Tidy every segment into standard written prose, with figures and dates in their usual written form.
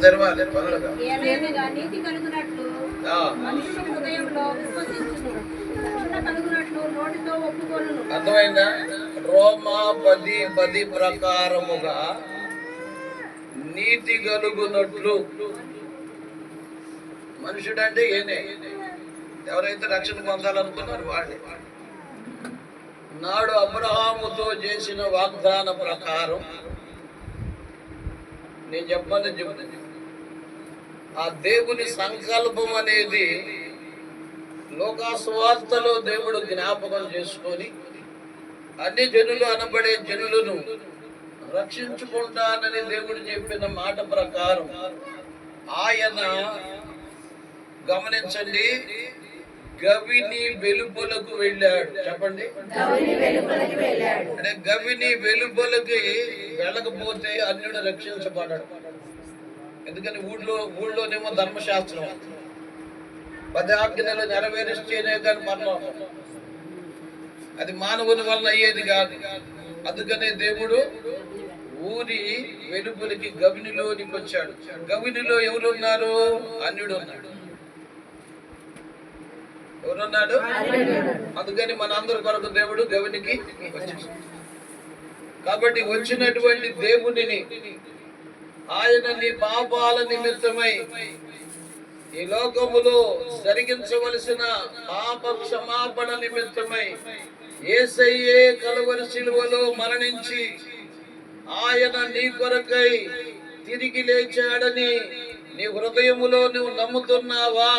తెరవాలి పనులుగా. నీతి కలుగునట్లు మనుషుల హృదయంలో విశ్వసించును, రక్షణ కలుగునట్లు నోటితో ఒప్పుకొనును. అర్థమైందా? రోమా 10:10 ప్రకారముగా నీతి కలుగునట్లు. మనుషుడు అంటే ఏనే, ఎవరైతే రక్షణ పొందాలనుకున్నారు వాడే. నాడు అబ్రహాముతో చేసిన వాగ్దాన ప్రకారం నేను చెప్తాను, ఆ దేవుని సంకల్పం అనేది లోకాసువార్తలో దేవుడు జ్ఞాపకం చేసుకొని అన్ని జనులు అనబడే జనులను రక్షించుకుంటానని దేవుడు చెప్పిన మాట ప్రకారం ఆయన, గమనించండి, గవిని వెలుపలకు వెళ్ళాడు. చెప్పండి, అంటే గవిని వెలుపలకి వెళ్ళకపోతే అన్యుడు రక్షించబడ్డాడు. ఎందుకని ఊళ్ళోనేమో ధర్మశాస్త్రం 10 ఆజ్ఞలు నెరవేరిస్తేనే కానీ పరలోకం. అది మానవుని వలన అయ్యేది కాదు. అందుకనే దేవుడు ఊరి వెలుపలికి గవినిలోనికి వచ్చాడు. గవినిలో ఎవరున్నారు? అన్యుడు ఉన్నాడు. ఎవరున్నాడు? అందుకని మనందరి కొరకు దేవుడు గవినికి వచ్చాడు. కాబట్టి వచ్చినటువంటి దేవునిని ఆయన నీ పాపాల నిమిత్తమై ఈ లోకములో జరిగించవలసిన పాప క్షమాపణ నిమిత్తమై యేసయ్యే కలువరి శిలువలో మరణించి ఆయన నీ కొరకై తిరిగి లేచాడని నీ హృదయములో నువ్వు నమ్ముతున్నావా?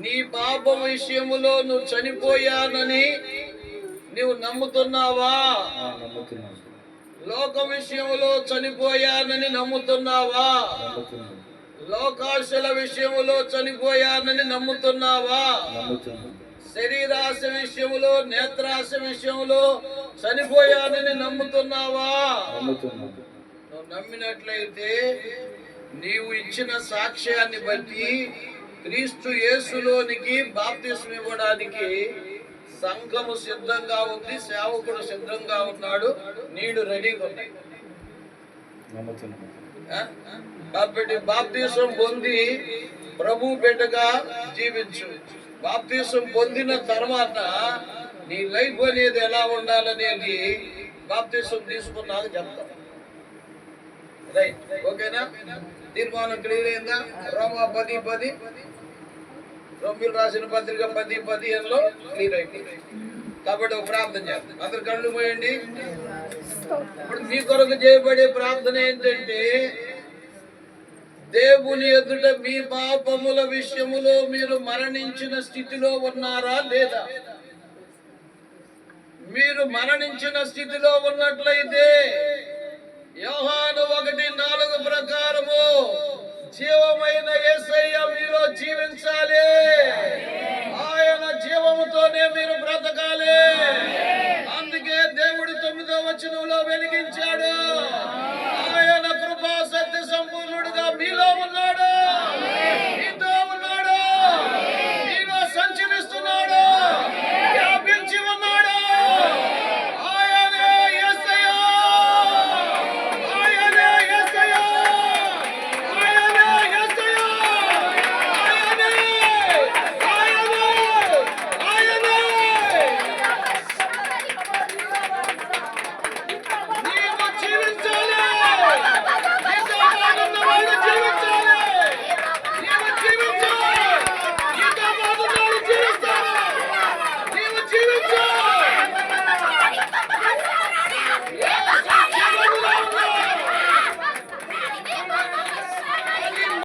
నీ పాపం విషయములో నువ్వు చనిపోయానని నువ్వు నమ్ముతున్నావా? లోక విషయములో చనిపోయానని నమ్ముతున్నావా? లోకాశల విషయములో చనిపోయానని నమ్ముతున్నావా? శరీరాశ విషయములో, నేత్రాశ విషయములో చనిపోయానని నమ్ముతున్నావా? నువ్వు నమ్మినట్లయితే నీవు ఇచ్చిన సాక్ష్యాన్ని బట్టి క్రీస్తు యేసులోనికి బాప్తిస్మం ఇవ్వడానికి సంఘము సిద్ధంగా ఉంది, సేవకుడు సిద్ధంగా ఉన్నాడు, నీడు రెడీగా ఉన్నాయి. కాబట్టి బాప్తిస్మం పొంది ప్రభు బిడ్డగా జీవించు. బాప్తిస్మం పొందిన తర్వాత నీ లైఫ్ అనేది ఎలా ఉండాలనేది బాప్తిస్మం తీసుకున్నాక చెప్తాం. రైట్, ఓకేనా? తీర్మానం క్లియర్ అయిందా? రోమా 10:10, రోమిలు రాసిన పత్రిక 10:15లో క్లియర్ అయిపోయింది. కాబట్టి ఒక ప్రార్థన చేద్దాం. అందరు కళ్ళు పోయండి. ఇప్పుడు మీ కొరకు చేయబడే ప్రార్థన ఏంటంటే, దేవుని ఎదుట మీ పాపముల విషయములో మీరు మరణించిన స్థితిలో ఉన్నారా లేదా? మీరు మరణించిన స్థితిలో ఉన్నట్లయితే యోహాను 1:4 ప్రకారము జీవమైన యేసయ్య మీలో జీవించాలి. ఆయన జీవముతోనే మీరు బ్రతకాలి. అందుకే దేవుడు 9వ వచనంలో వెలిగించాడు,